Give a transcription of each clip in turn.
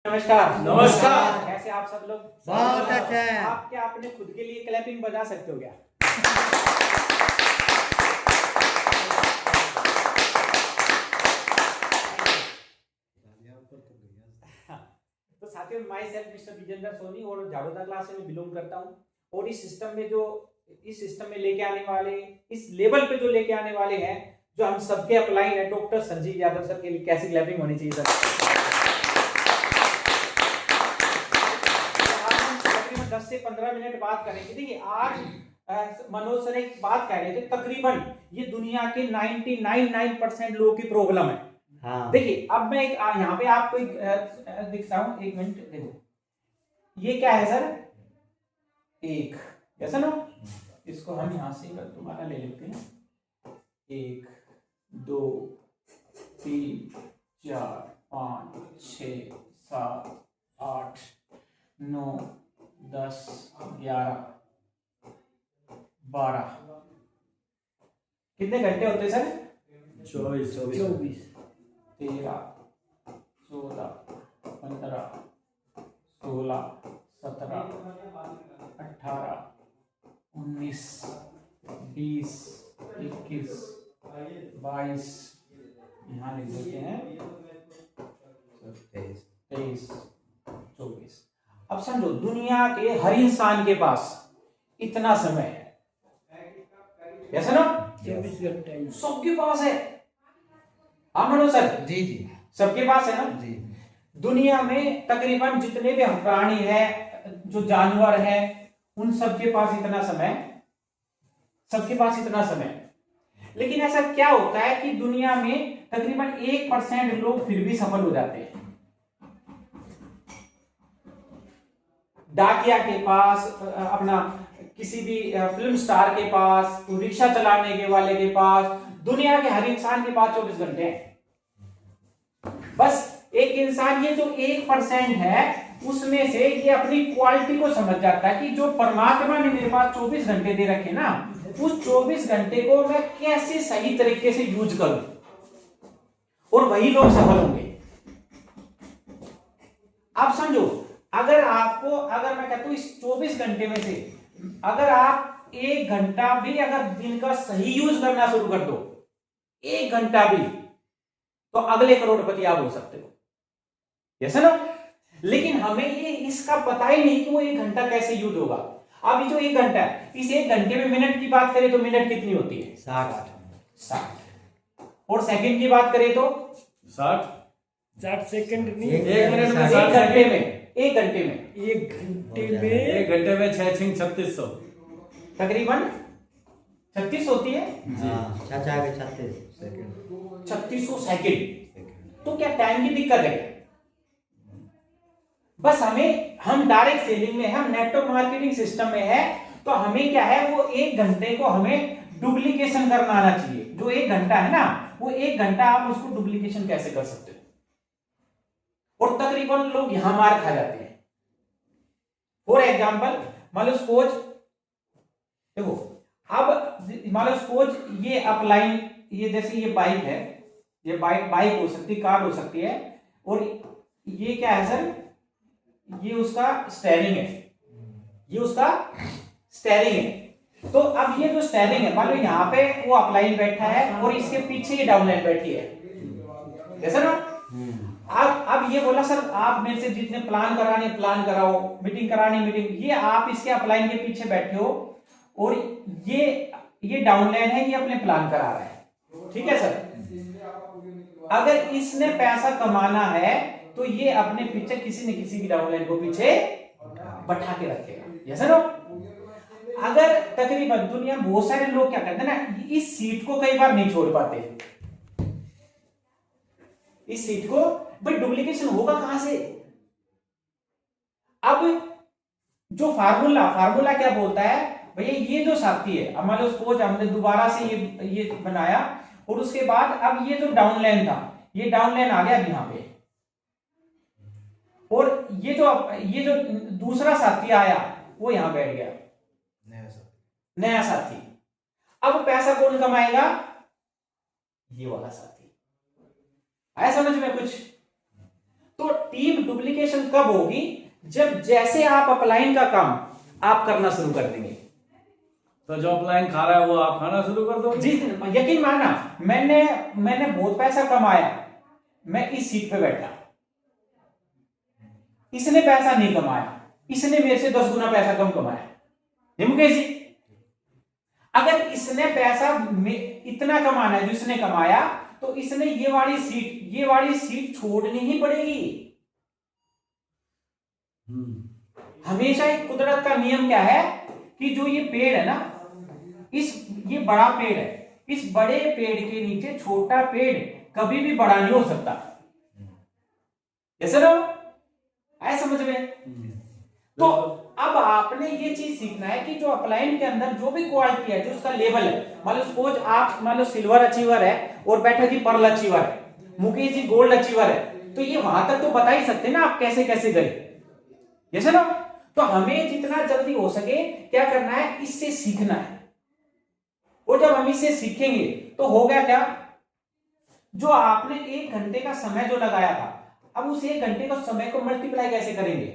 नमस्कार। नमस्कार। कैसे आप सब लोग? बहुत अच्छा है। आप क्या अपने खुद के लिए क्लैपिंग बजा सकते हो क्या? हाँ। तो साथियों, myself mister Vijendra Soni और झाड़ोदा क्लास से मैं बिलोंग करता हूँ और इस सिस्टम में लेके आने वाले, इस लेवल पे जो लेके आने वाले हैं, जो हम सबके अप्लाई है, डॉक्टर संजीव यादव सर के लिए कैसी क्लैपिंग होनी चाहिए सर? 10 से 15 मिनट बात करेंगे। देखिए, आज मनोज सर एक बात कह रहे थे, तकरीबन ये दुनिया के 99% लोगों की प्रॉब्लम है। हाँ। देखिए, अब मैं यहाँ पे आपको दिखता हूँ, एक मिनट देखो, ये क्या है सर? एक, ऐसा ना, इसको हम यहाँ से दोबारा ले लेते हैं। 1 2 3 4 5 6 7 8 9 10 11 12 कितने घंटे होते हैं सर? 24 13 14 15 16 17 18 19 20 21 22 यहाँ लिख देते हैं 23 24। अब समझो, दुनिया के हर इंसान के पास इतना समय है, ऐसा ना? 24 घंटे सबके पास है। हाँ मनोज सर? जी जी सबके पास है ना? जी। दुनिया में तकरीबन जितने भी प्राणी है, जो जानवर है, उन सबके पास इतना समय, सबके पास इतना समय। लेकिन ऐसा क्या होता है कि दुनिया में तकरीबन 1% लोग फिर भी सफल हो जाते हैं। डाकिया के पास, अपना किसी भी फिल्म स्टार के पास, रिक्शा चलाने के वाले के पास, दुनिया के हर इंसान के पास 24 घंटे हैं। बस एक इंसान, ये जो 1% है, उसमें से ये अपनी क्वालिटी को समझ जाता है कि जो परमात्मा ने मेरे पास 24 घंटे दे रखे ना, उस 24 घंटे को मैं कैसे सही तरीके से यूज करूं, और वही लोग सफल होंगे। आप समझो, अगर मैं कहता हूं इस 24 घंटे में से अगर आप 1 घंटा भी अगर दिन का सही यूज करना शुरू कर दो, 1 घंटा भी, तो अगले करोड़पति आप हो सकते हो, ऐसा ना? लेकिन हमें ये इसका पता ही नहीं कि वो 1 घंटा कैसे यूज होगा। अब ये जो 1 घंटा है, इस 1 घंटे में मिनट की बात करें तो मिनट कितनी होती है? 60। और सेकंड की बात करें तो 60 सेकंड नहीं, 1 मिनट में 1 घंटे में, 1 घंटे में, 1 घंटे में 1 घंटे में 3600 तकरीबन 36 होती है। हाँ, 36 सेकंड। 3600 सेकंड। तो क्या टाइम की दिक्कत है? बस हम डायरेक्ट सेलिंग में है, हम नेटवर्क मार्केटिंग सिस्टम में है, तो हमें क्या है, वो 1 घंटे को हमें डुप्लीकेशन करना आना चाहिए। जो 1 घंटा है ना, वो 1 घंटा आप उसको डुप्लीकेशन कैसे कर सकते हो? और तकरीबन लोग यहां मार खा जाते हैं। फॉर एग्जाम्पल, मान लो सपोज, देखो, अब मान लो सपोज ये अपलाइन, ये जैसे ये बाइक है, ये बाइक हो सकती है, कार हो सकती है, और ये क्या है सर? ये उसका स्टेयरिंग है, ये उसका स्टेयरिंग है। तो अब ये जो स्टेयरिंग है, मान लो यहाँ पे वो अपलाइन बैठा है और इसके पीछे ये डाउनलाइन बैठी है, ऐसा ना? अब ये बोला सर, आप मेरे से जितने प्लान कराने प्लान कराओ, मीटिंग करानी मीटिंग, ये आप इसके अपलाइन के पीछे बैठे हो और ये डाउनलाइन है, ये अपने प्लान करा रहा है, ठीक है सर? अगर इसने पैसा कमाना है तो ये अपने पीछे किसी न किसी की डाउनलाइन को पीछे बैठा के रखेगा, ऐसा ना? अगर तकरीबन दुनिया में बहुत सारे लोग क्या करते हैं ना, इस सीट को कई बार नहीं छोड़ पाते, इस सीट को, भाई डुप्लीकेशन होगा कहां से? अब जो फार्मूला क्या बोलता है, भैया ये जो साथी है, अब मान लो सपोज हमने दोबारा से ये बनाया, और उसके बाद अब ये जो डाउनलाइन था, ये डाउनलाइन आ गया यहां पे, और ये जो दूसरा साथी आया वो यहां बैठ गया, नया साथी। अब पैसा कौन कमाएगा? ये वाला साथी। आया समझ में कुछ? तो टीम डुप्लीकेशन कब होगी? जब जैसे आप अपलाइन का काम आप करना शुरू कर देंगे। तो जो अपलाइन खा रहा है वो आप खाना शुरू कर दो। जी, यकीन मानना, मैंने बहुत पैसा कमाया, मैं इस सीट पे बैठा, इसने पैसा नहीं कमाया, इसने मेरे से 10 गुना पैसा कम कमाया। ये मुकेश जी, अगर इसने पैसा इतना कमाना है जो इसने कमाया, तो इसने ये वाली सीट छोड़नी ही पड़ेगी। हमेशा एक कुदरत का नियम क्या है कि जो ये पेड़ है ना, ये बड़ा पेड़ है, इस बड़े पेड़ के नीचे छोटा पेड़ कभी भी बड़ा नहीं हो सकता। ऐसे ना आए समझ में? तो अब आपने ये चीज सीखना है कि जो अपलाइन के अंदर जो भी क्वालिटी है, जो उसका लेवल है, मान लो सपोज आप मान लो सिल्वर अचीवर है और बैठा जी पर्ल अचीवर है, मुकेश जी गोल्ड अचीवर है, तो ये वहां तक तो बता ही सकते ना आप कैसे कैसे गए। जैसे ना, तो हमें जितना जल्दी हो सके क्या करना है, इससे सीखना है। और जब हम इससे सीखेंगे तो हो गया क्या, जो आपने 1 घंटे का समय जो लगाया था, अब उस 1 घंटे का समय को मल्टीप्लाई कैसे करेंगे?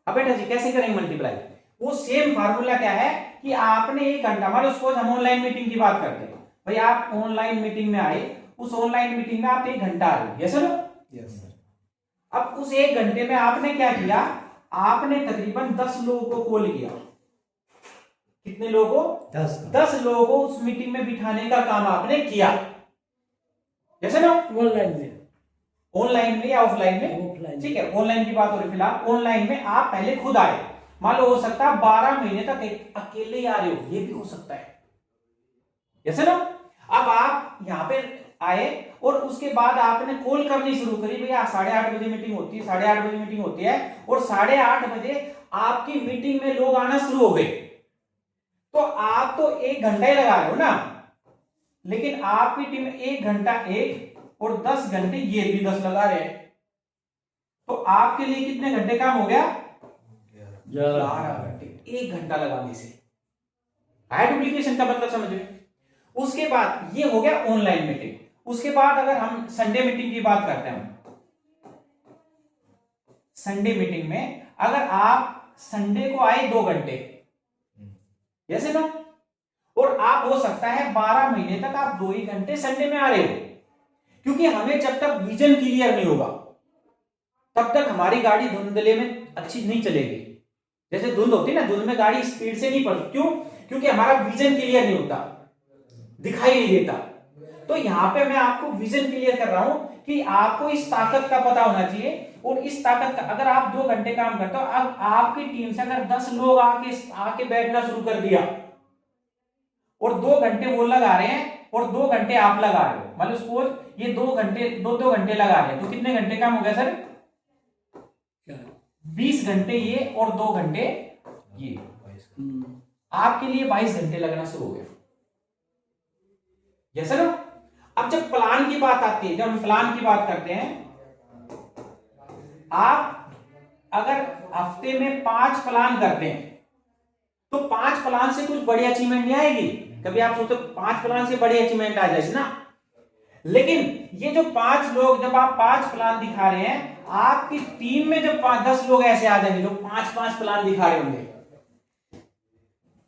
अब बेटा जी कैसे करेंगे मल्टीप्लाई? वो सेम फार्मूला क्या है कि आपने 1 घंटा, मान सपोज हम ऑनलाइन मीटिंग की बात करते हैं, भाई आप ऑनलाइन मीटिंग में आए, उस ऑनलाइन मीटिंग में आप 1 घंटा आ रहे, यस सर? Yes sir. अब उस 1 घंटे में आपने क्या किया, आपने तकरीबन 10 लोगों को कॉल किया। कितने लोगों को? 10 लोगों को उस मीटिंग में बिठाने का काम आपने किया, जैसे ना? ऑनलाइन में या ऑफलाइन में? ऑफलाइन। ठीक है, ऑनलाइन की बात हो रही फिलहाल। ऑनलाइन में आप पहले खुद आए, मान लो हो सकता है 12 महीने तक अकेले ही आ रहे हो, ये भी हो सकता है, जैसे ना? अब आप यहाँ पे आए और उसके बाद आपने कॉल करनी शुरू करी, भैया 8:30 बजे मीटिंग होती है, 8:30 बजे मीटिंग होती है, और 8:30 बजे आपकी मीटिंग में लोग आना शुरू हो गए। तो आप तो 1 घंटा ही लगा रहे हो ना, लेकिन आपकी टीम 1 घंटा और 10 घंटे ये भी 10 लगा रहे हैं, तो आपके लिए कितने घंटे काम हो गया? 12 घंटे 1 घंटा लगाने से। आया डुप्लीकेशन का मतलब समझ में? उसके बाद ये हो गया ऑनलाइन मीटिंग। उसके बाद अगर हम संडे मीटिंग की बात करते हैं, संडे मीटिंग में अगर आप संडे को आए 2 घंटे, जैसे ना, और आप हो सकता है 12 महीने तक आप 2 ही घंटे संडे में आ रहे हो, क्योंकि हमें जब तक विजन क्लियर नहीं होगा तब तक हमारी गाड़ी धुंधले में अच्छी नहीं चलेगी। जैसे धुंध होती है ना, धुंध में गाड़ी स्पीड से नहीं पड़ती, क्यों? क्योंकि हमारा विजन क्लियर नहीं होता, दिखाई नहीं देता। तो यहां पे मैं आपको विजन क्लियर कर रहा हूं कि आपको इस ताकत का पता होना चाहिए, और इस ताकत का अगर आप 2 घंटे काम करते हो, अब आपकी टीम से अगर 10 लोग आके बैठना शुरू कर दिया और 2 घंटे वो लगा रहे हैं और 2 घंटे आप लगा रहे हो, मतलब सपोज ये 2 घंटे 2 घंटे लगा रहे हैं, तो कितने घंटे काम हो गया सर? 20 घंटे ये और 2 घंटे ये, आपके लिए 22 घंटे लगना शुरू हो गया, जैसे ना? अब जब प्लान की बात आती है, जब हम प्लान की बात करते हैं, आप अगर हफ्ते में 5 प्लान करते हैं तो 5 प्लान से कुछ बड़ी अचीवमेंट नहीं आएगी। कभी आप सोचते 5 प्लान से बड़ी अचीवमेंट आ जाएगी ना, लेकिन ये जो 5 लोग, जब आप 5 प्लान दिखा रहे हैं, आपकी टीम में जब 10 लोग ऐसे आ जाएंगे जो 5 प्लान दिखा रहे होंगे,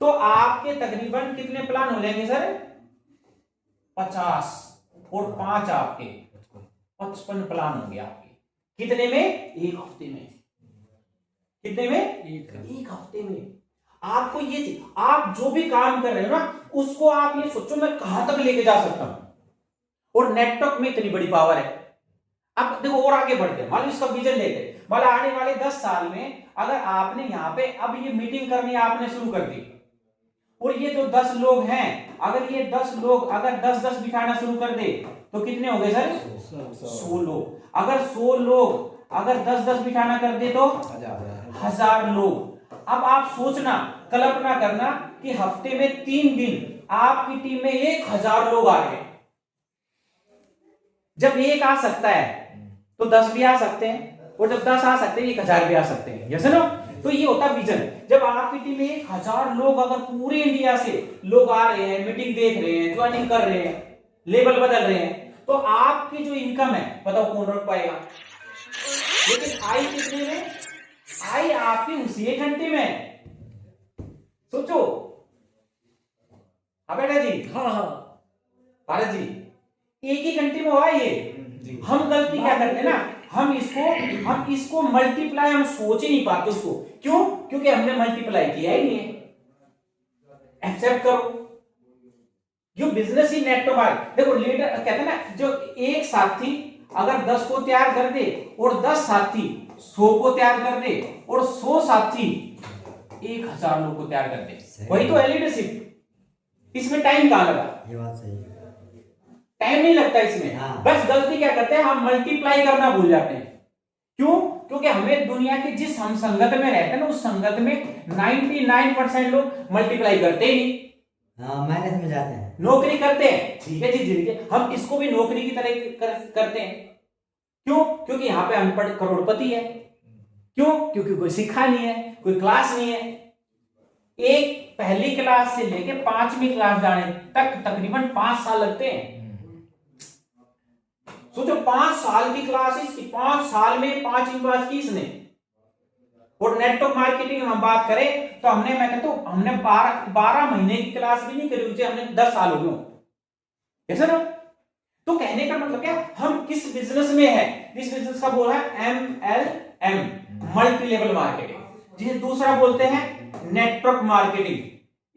तो आपके तकरीबन कितने प्लान हो जाएंगे सर? 50 और 5 आपके 55 प्लान होंगे आपके। कितने में? 1 हफ्ते में। कितने में? 1 हफ्ते में। आपको ये, आप जो भी काम कर रहे हो ना, उसको आप ये सोचो मैं कहां तक लेके जा सकता हूं, और नेटवर्क में इतनी बड़ी पावर है। अब देखो और आगे बढ़ते हैं, मान लो इसका विजन लेते, मान आने वाले 10 साल में अगर आपने यहाँ पे अब ये मीटिंग करनी आपने शुरू कर दी, और ये जो 10 लोग हैं, अगर ये 10 लोग अगर 10-10 बिठाना शुरू कर दे तो कितने हो गए सर? 100 लोग। अगर 100 लोग अगर 10-10 बिठाना कर दे तो 1000 लोग। अब आप सोचना, कल्पना करना कि हफ्ते में 3 दिन आपकी टीम में 1000 लोग आ गए। जब 1 आ सकता है तो 10 भी आ सकते हैं, और जब 10 आ सकते हैं 1000 भी आ सकते हैं, जैसे ना? तो ये होता विजन। जब आपकी टीम में 1000 लोग अगर पूरे इंडिया से लोग आ रहे हैं, मीटिंग देख रहे हैं, ज्वाइनिंग कर रहे हैं, लेवल बदल रहे हैं, तो आपकी जो इनकम है बताओ कौन रख पाएगा? लेकिन आई कितने में? आई आपकी उसी 1 घंटे में है। सोचो। हाँ बेटा जी, हाँ हाँ भारत जी, एक ही घंटे में हुआ ये। हम गलती क्या करते हैं ना, हम इसको मल्टीप्लाई हम सोच ही नहीं पाते उसको। क्यों? क्योंकि हमने मल्टीप्लाई किया ही नहीं है। एक्सेप्ट करो, जो बिजनेस ही नेट टू मार्केट। देखो लीडर कहते हैं ना, जो एक साथी अगर 10 को तैयार कर दे और 10 साथी 100 को तैयार कर दे और 100 साथी 1000 लोग को तैयार कर दे, वही तो है लीडरशिप। इसमें टाइम कहां लगा? ये बात सही है। टाइम नहीं लगता इसमें। हाँ। बस गलती क्या करते हैं, हम मल्टीप्लाई करना भूल जाते हैं। क्यों? क्योंकि हमें दुनिया के जिस हम संगत में रहते हैं ना, उस संगत में 99% लोग मल्टीप्लाई करते ही नहीं। हाँ, माइनस में जाते हैं। नौकरी करते हैं, ठीक है जी, जिंदगी हम इसको भी नौकरी की तरह करते हैं। क्यों? क्योंकि यहाँ पे अनपढ़ करोड़पति है। क्यों? क्योंकि कोई सीखा नहीं है, कोई क्लास नहीं है। एक पहली क्लास से लेके 5वीं क्लास जाने तक तकरीबन 5 साल लगते हैं। सोचो 5 साल की क्लास, इसकी 5 साल में 5वीं क्लास की इसने। और नेटवर्क मार्केटिंग हम बात करें तो मैं कहता हूं हमने 12 महीने की क्लास भी नहीं करी, उसे हमने 10 साल हो गए, ऐसा ना। तो कहने का मतलब क्या, हम किस बिजनेस में है, इस बिजनेस का बोल है MLM, मल्टी लेवल मार्केटिंग, जिसे दूसरा बोलते हैं नेटवर्क मार्केटिंग।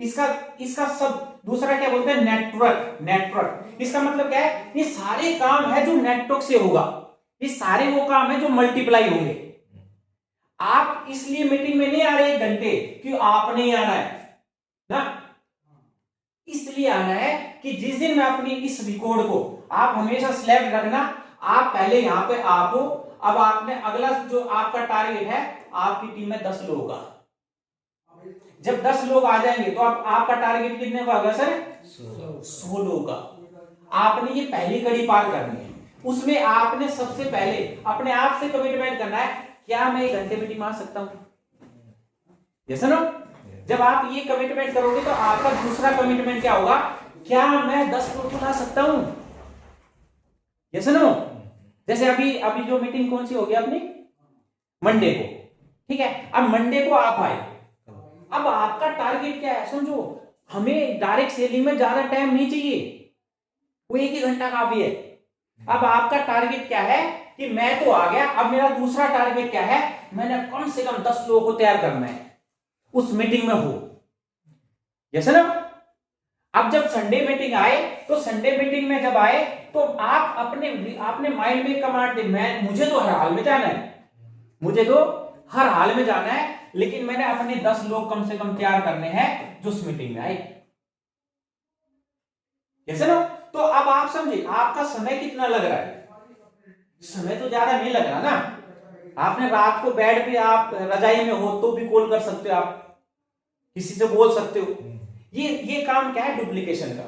इसका सब दूसरा क्या बोलते हैं, नेटवर्क। इसका मतलब क्या है, ये सारे काम है जो नेटवर्क से होगा, ये सारे वो काम है जो मल्टीप्लाई होंगे। आप इसलिए मीटिंग में नहीं आ रहे 1 घंटे कि आपने ही आना है ना, इसलिए आना है कि जिस दिन मैं अपनी इस रिकॉर्ड को आप हमेशा स्लैब रखना, आप पहले यहां पे आप हो। अब आपने अगला जो आपका टारगेट है, आपकी टीम में 10 लोग का, जब 10 लोग आ जाएंगे तो आपका टारगेट कितने का होगा सर? 100 लोग का। आपने ये पहली कड़ी पार करनी है। उसमें आपने सबसे पहले अपने आप से कमिटमेंट करना है, क्या मैं 1 घंटे मीटिंग में आ सकता हूं? Yes no? जब आप ये कमिटमेंट करोगे तो आपका दूसरा कमिटमेंट क्या होगा, क्या मैं 10 लोग को ला सकता हूं? Yes no? जैसे अभी जो मीटिंग कौन सी होगी अपनी, मंडे को, ठीक है। अब मंडे को आप आए, अब आपका टारगेट क्या है समझो, हमें डायरेक्ट सेलिंग में ज्यादा टाइम नहीं चाहिए, वो 1 ही घंटा काफी है। अब आपका टारगेट क्या है कि मैं तो आ गया, अब मेरा दूसरा टारगेट क्या है, मैंने कम से कम 10 लोगों को तैयार करना है उस मीटिंग में हो, जैसे ना। अब जब संडे मीटिंग आए तो संडे मीटिंग में जब आए तो आप अपने माइंड में कमांड दे, मुझे तो हर हाल में जाना है, मुझे तो हर हाल में जाना है, लेकिन मैंने अपने 10 लोग कम से कम तैयार करने हैं जो उस मीटिंग में आए, जैसे ना। तो अब आप समझे आपका समय कितना लग रहा है, समय तो ज्यादा नहीं लग रहा ना। आपने रात को बेड पे आप रजाई में हो तो भी कॉल कर सकते हो, आप किसी से बोल सकते हो। ये काम क्या है, डुप्लीकेशन का।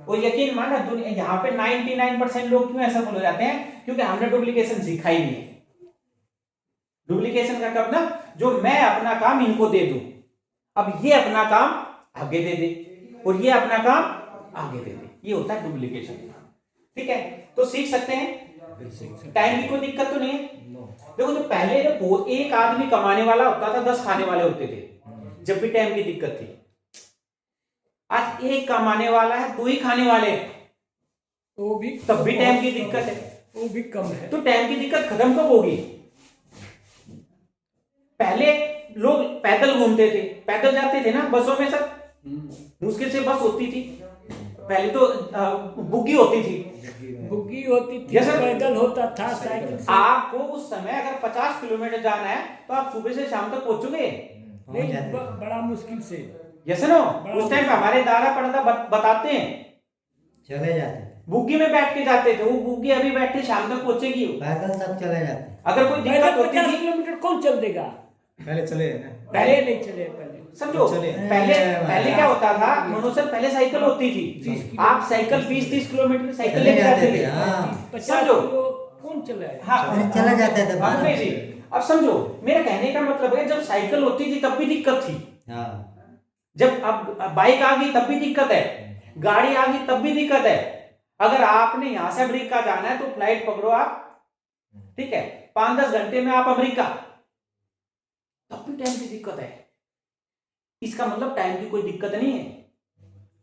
और यकीन माना यहाँ पे 99% लोग क्यों ऐसा बोल जाते हैं, क्योंकि हमने डुप्लीकेशन सीखा ही नहीं है। डुप्लीकेशन का कब ना, जो मैं अपना काम इनको दे दूं, अब ये अपना काम आगे दे दे और ये अपना काम आगे दे दे, ये होता है डुप्लीकेशन। ठीक है, तो सीख सकते हैं, टाइम की कोई दिक्कत तो नहीं है। देखो जो पहले जो एक आदमी कमाने वाला होता था, 10 खाने वाले होते थे जब भी टाइम की दिक्कत थी। आज एक कमाने वाला है, 2 ही खाने वाले हैं, वो भी तब भी टाइम की दिक्कत है, वो भी कम है। तो टाइम की दिक्कत खत्म कब होगी? पहले लोग पैदल घूमते थे, पैदल जाते थे ना बसों में, सब मुश्किल से बस होती थी। पहले तो बुग्गी होती थी, बुग्गी होती थी, Yes, sir. पैदल होता था, साइकिल से। आपको उस समय अगर 50 किलोमीटर जाना है तो आप सुबह से शाम तक पहुंचोगे, नहीं, बड़ा मुश्किल से। Yes no. उस टाइम हमारे दादा परदादा बताते हैं, चले जाते बुग्गी में बैठ के जाते थे, वो बुग्गी अभी बैठे शाम तक पहुंचेगी। पैदल सब चले जाते। अगर कोई दिक्कत होती 50 थी, किलोमीटर कौन चल देगा? पहले चले ना, पहले नहीं चले, पहले समझो चले। पहले क्या होता था मनोज, पहले साइकिल होती थी, आप साइकिल 20-30 किलोमीटर साइकिल लेके जाते थे। हाँ। 50 समझो। किलो कौन चलाए? हाँ, चले जाते थे बाद हाँ में। जी। अब समझो मेरा कहने का मतलब है, जब साइकिल होती थी तब भी दिक्कत थी, हाँ। जब अब बाइक आ गई तब भी दिक्कत है, गाड़ी आ गई तब भी दिक्कत है। अगर आपने यहां से अमेरिका जाना है तो फ्लाइट पकड़ो आप, ठीक है, 5-10 घंटे में आप अमेरिका, तब भी टाइम की दिक्कत है। इसका मतलब टाइम की कोई दिक्कत नहीं है,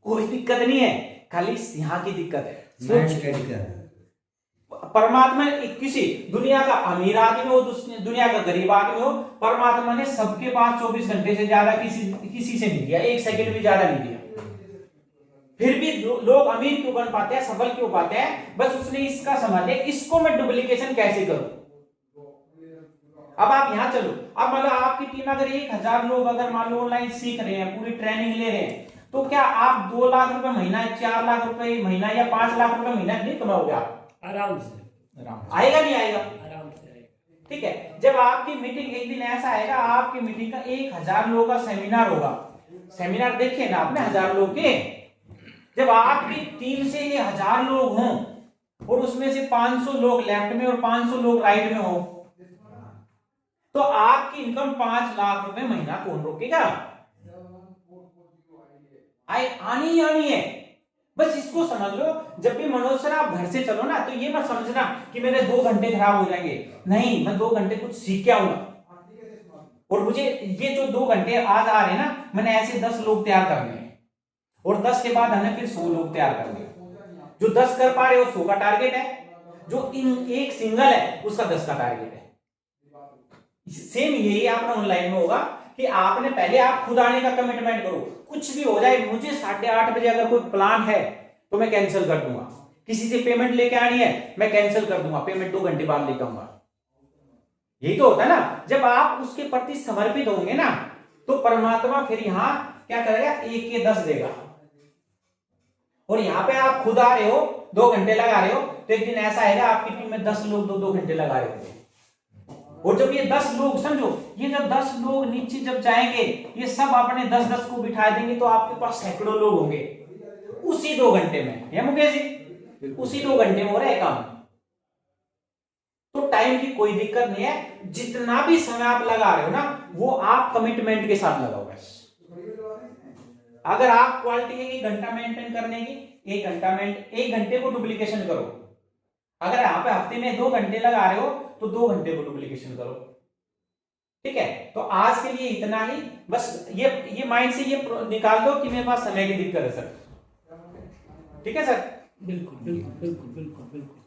कोई दिक्कत नहीं है, खाली यहाँ की दिक्कत है। माइंड रेडी कर। परमात्मा किसी दुनिया का अमीर आदमी हो, दुनिया का गरीब आदमी हो, परमात्मा ने सबके पास 24 घंटे से ज्यादा किसी से नहीं दिया, 1 सेकंड भी ज्यादा नहीं दिया। फिर भी लोग अमीर क्यों बन पाते हैं, सफल क्यों पाते हैं? बस उसने इसका समझ लिया, इसको मैं डुप्लीकेशन कैसे करूं। अब आप यहां चलो, अब मतलब आपकी टीम अगर 1000 लोग अगर मान लो ऑनलाइन सीख रहे हैं, पूरी ट्रेनिंग ले रहे हैं, तो क्या आप 2 लाख रुपए महीना, 4 लाख रुपए महीना या 5 लाख रुपए महीना नहीं कमाओगे? आप आराम से आएगा नहीं आएगा? आराम से आएगा। ठीक है। जब आपकी मीटिंग एक दिन ऐसा आएगा, आपकी मीटिंग का 1000 लोगों का सेमिनार होगा, सेमिनार देखे ना आपने 1000 लोग के, जब आपकी टीम से ये 1000 लोग हों और उसमें से 500 लोग लेफ्ट में और 500 लोग राइट में हो, तो आपकी इनकम 5 लाख रुपए महीना कौन रोकेगा? आनी ही आनी है। बस इसको समझ लो, जब भी मनोज सर आप घर से चलो ना, तो ये मत समझना कि मेरे 2 घंटे खराब हो जाएंगे। नहीं, मैं 2 घंटे कुछ सीख के आऊंगा, और मुझे ये जो 2 घंटे आज आ रहे हैं ना, मैंने ऐसे 10 लोग तैयार करने हैं, और 10 के बाद हमें फिर 100 लोग तैयार करने। जो 10 कर पा रहे हो 100 का टारगेट है, जो इन एक सिंगल है उसका 10 का टारगेट है। सेम यही आपने ऑनलाइन में होगा कि आपने पहले आप खुद आने का कमिटमेंट करो। कुछ भी हो जाए, मुझे 8:30 बजे अगर कोई प्लान है तो मैं कैंसिल कर दूंगा। किसी से पेमेंट लेके आनी है, मैं कैंसिल कर दूंगा, पेमेंट 2 घंटे बाद लेकर आऊंगा। यही तो होता है ना। जब आप उसके प्रति समर्पित होंगे ना, तो परमात्मा फिर यहां क्या करेगा, 1 के 10 देगा। और यहां पे आप खुद आ रहे हो, 2 घंटे लगा रहे हो, तो एक दिन ऐसा आएगा आपकी टीम में 10 लोग 2-2 घंटे लगा रहे होंगे। और जब ये 10 लोग, समझो, ये जब 10 लोग नीचे जब जाएंगे, ये सब अपने 10-10 को बिठा देंगे, तो आपके पास सैकड़ों लोग होंगे उसी 2 घंटे में। या मुकेश जी, उसी 2 घंटे में हो रहा है काम। तो टाइम की कोई दिक्कत नहीं है, जितना भी समय आप लगा रहे हो ना, वो आप कमिटमेंट के साथ लगाओ। बस अगर आप क्वालिटी है 1 घंटा मेंटेन करने की, 1 घंटे को डुप्लीकेशन करो। अगर यहाँ पे हफ्ते में 2 घंटे लगा रहे हो, तो 2 घंटे को डुप्लीकेशन करो। ठीक है। तो आज के लिए इतना ही। बस ये माइंड से ये निकाल दो कि मेरे पास समय की दिक्कत है सर। ठीक है सर? बिल्कुल बिल्कुल बिल्कुल बिल्कुल बिल्कुल।